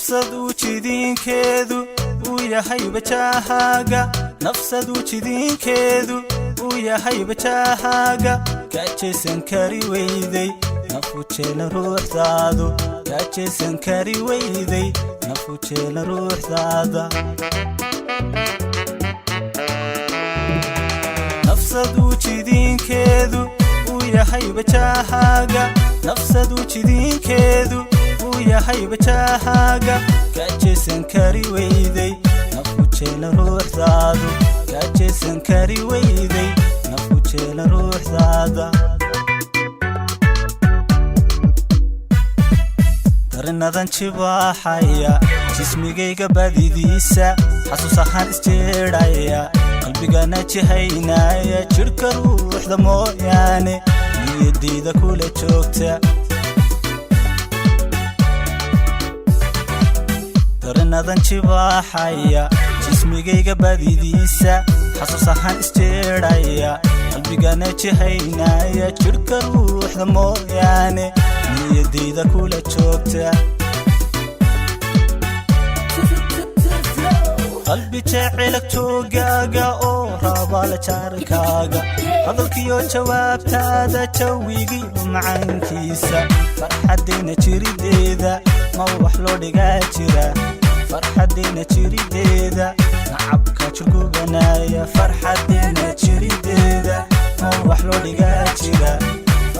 nafsadu jidinkeedu uu yahay bajahaaga nafsadu jidinkeedu uu yahay bajahaaga kajeesan kari weyday nafu jeela ruuxdaadu kajeesan kari weyday nafu jeela ruuxdaada nafsadu jidinkeedu uu yahay bajahaaga nafsadu jidinkeedu uu yahay bajahaaga kajeesan kari weyday nafu jeela ruuxdaadu kajeesan kari weyday nafu jeela ruuxdaada darinadan jibaaxaya jismigayga badidiisa xasuus ahaan isjeedhaya qalbigana jihaynaya jirka ruuxda mooyaane niyadayda kula joogta darinadan jibaaxaya jismigayga badidiisa xasuus ahaan isjeedhaya qalbigana jihaynaya jirka ruuxda mooyaane niyadayda kula joogta qalbi jecelag joogaaga oo raabala jaarkaaga hadalkiyo jawaabtaada jawigiyo macaankiisa farxadayna jirideeda ma wax loo dhigaa jira farxadayna jirideeda nacabka jirgubanaya farxadayna jirideeda ma wax loo dhigaa jira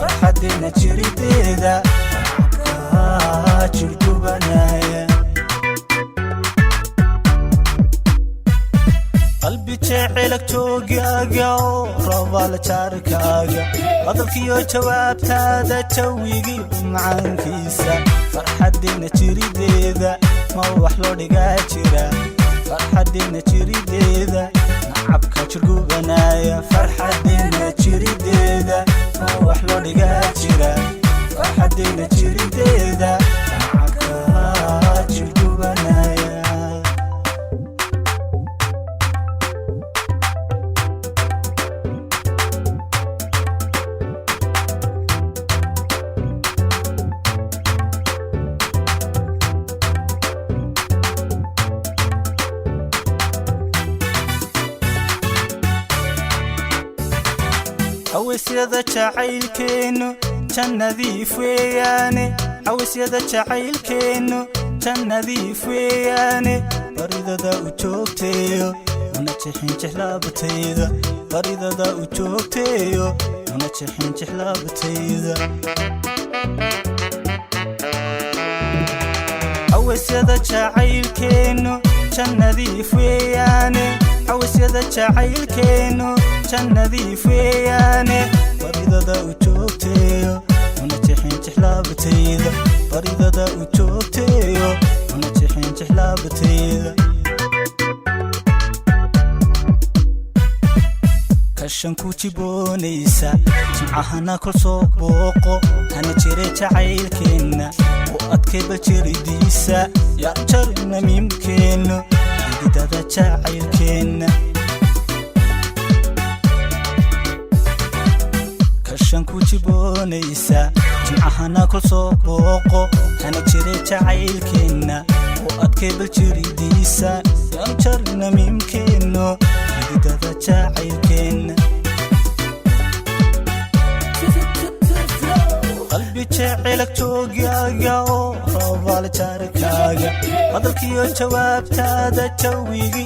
farxadayna jirideeda nacabka jirgubanaya qalbi jecelag joogaaga oo raabala jaarkaaga hadalkiyo jawaabtaada jawigiyo macaankiisa farxadayna jirideeda ma wax loo dhigaa jira farxadayna jirideeda nacabka jirgubanaya farxadayna jirideeda ma wax loo dhigaa jira farxadayna jirideeda nacabka jirgubanaya عويسيدا جعيلكينو جنادي فوياني عويسيدا جعيلكينو جنادي فوياني بريدادا وجوجتيو una jixin jixlaabatayda baridada u joogteeyo una jixin jixlaabatayda عويسيدا جعيلكينو جنادي فوياني عويسيدا جعيلكينو جنادي فوياني baridada u joogteeyo una jixin jixlaabatayda baridada u joogteeyo una jixin jixlaabatayda kashanku jiboonaysa jimcahana kol soo booqo hana jire jacaylkeenna u adkay baljiridiisa yaa jarina miimkeenno xididada jacaylkeenna kashanku jiboonaysa jimcahana kol soo booqo hana jire jacaylkeenna u adkay baljiridiisa yaa jarina miimkeenno xididada jacaylkeenna qalbi jecelag joogaaga oo raabala jaarkaaga hadalkiyo jawaabtaada jawigi